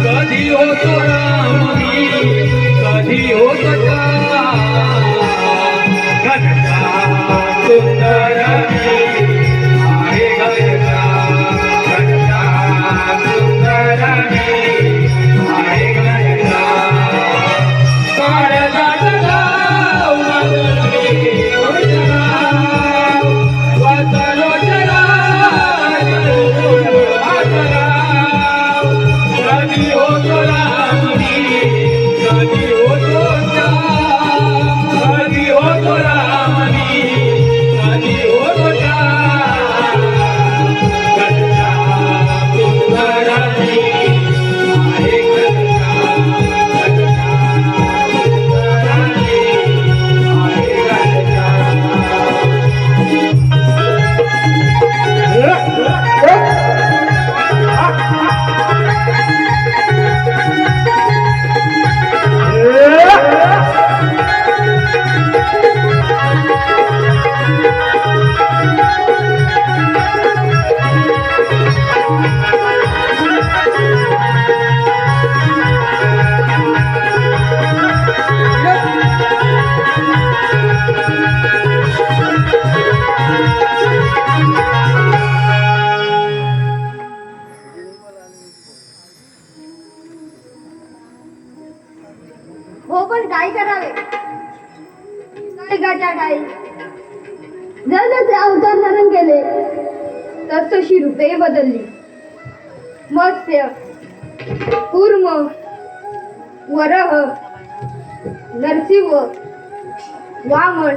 कधी होतो राम मी कधी होतो सुंदर आहे घरचा सुंदर आहे घरचा काळजात गाव वाचलो जरा कधी होतो राम कधी होतो कधी होतो राम कधी होतो हो पण काय करावे काय जसे अवतार धारण केले तशी रूपे बदलली. मत्स्य कूर्म वरह नरसिंह वामन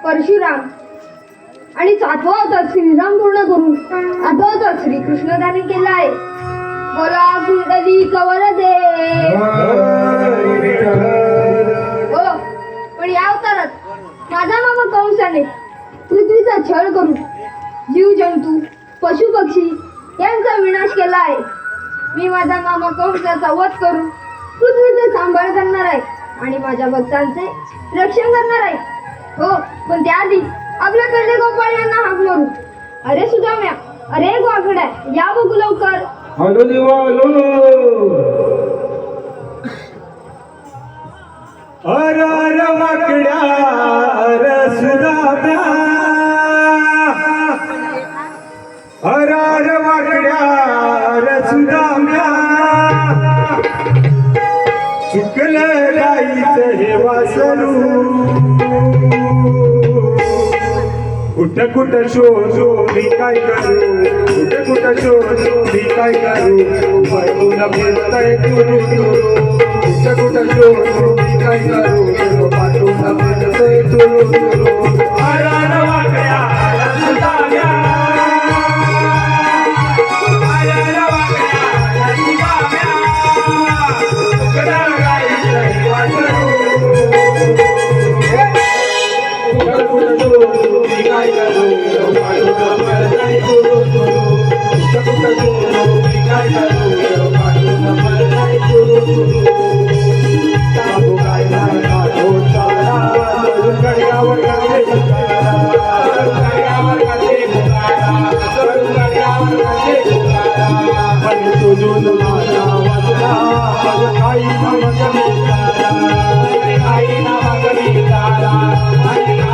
परशुराम आणि 7वा अवतार श्रीराम पूर्ण करून 8वा अवतार श्रीकृष्ण धारण केला आहे. बोला कुंडली कवर दे. हो पण या अवतारात माझा मामा कंसाने पृथ्वीचा छळ करून जीव जंतू पशु पक्षी यांचा विनाश केला आहे. मी माझा मामा कंसाचा वध करून पृथ्वीचा सांभाळ करणार आहे आणि माझ्या भक्तांचे रक्षण करणार आहे. हो पण त्याआधी आपल्या कल्ले गोपाळ यांना हाक मारू. अरे सुदाम्या अरे वाकड्या या बघू लवकर. हॅलो देवा हॅलो अर अर वाकड्या अर सुदाम्या अर अर वाकड्या अर सुदाम्या चुकलं गाईचं हे वासरू कुठं कुठं शोधू मी काय करू कुठं कुठं शोधू मी काय करू बायकोन फिरताय तुरू तुरू कुठं कुठं शोधू मी काय करू बायकोन फिरताय तुरू तुरू अरे अरे वाकड्या अरे सुदाम्या अरे अरे वाकड्या अरे सुदाम्या कुठं गाईचं हे वासरू कुठं कुठं शोधू काय करू बायकोन फिरताय तुरू तुरू कुठं कुठं शोधू मी काय करू बायकोन फिरताय तुरू तुरू साधू काय नाही साधू सारा गडगावर करते पुकारा गडगावर करते पुकारा गडगावर करते पुकारा आणि तुझून माझा वाचला आई नामक मी तारा आई नामक मी तारा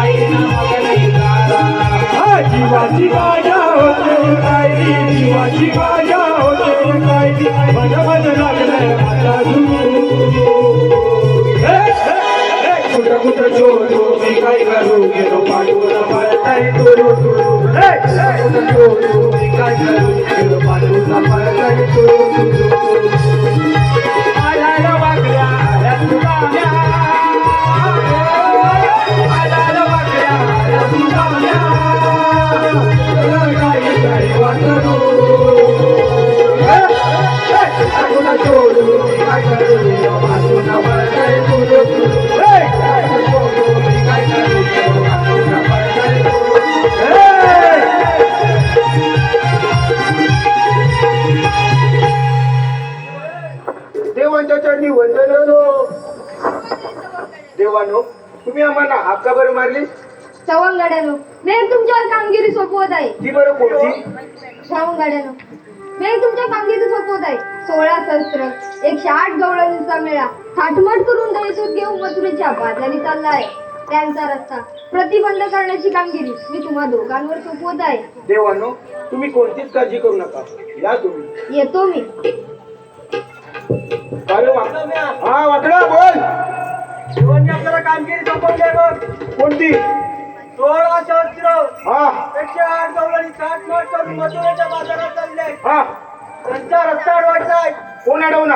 आई नामक मी तारा जीवाची गाजा होते काय जीवाची गाजा होते काय मन मन लागलंय माझा कुठं कुठं शोधू मी काय करू गेलो पाठवून पळताय तुरू तुरू कुठं शोधू मी काय करू गेलो पाठवून पळताय तुरू तुरू आला वाकड्या आला सुदाम्या आला वाकड्या आला सुदाम्या काय काय वाटू कुठं शोधू मी काय करू गेलो पाठवून पळताय तुरू तुरू देवांच्या चरणी वंदन हो. देवानो तुम्ही आम्हाला हाका बरं मारली. सवंगड्यानो मी तुमच्यावर कामगिरी सोपवत आहे. ती बरं कोणती सवंगड्यानो मी तुमच्या कामगिरी सोपवत आहे. 16 शस्त्र, 108 गवळणींचा मेळा थाटमाट करून दहीदूध घेऊन मथुरेच्या बाजारी चाललाय. त्यांचा रस्ता प्रतिबंध करण्याची कामगिरी मी तुम्हा दोघांवर सोपवत आहे. देवांनो, तुम्ही कोणतीच काळजी करू नका. या तुम्ही. येतो मी. अरे हा वाकडा बोल. आपल्याला कामगिरी संपवली बघ. कोणती? 16 शस्त्र, हा 108 गवळणी थाटमाट करून मथुरेच्या बाजारात चालले. हा त्यांचा रस्ता अडवायचा आहे. कोण अडवणार?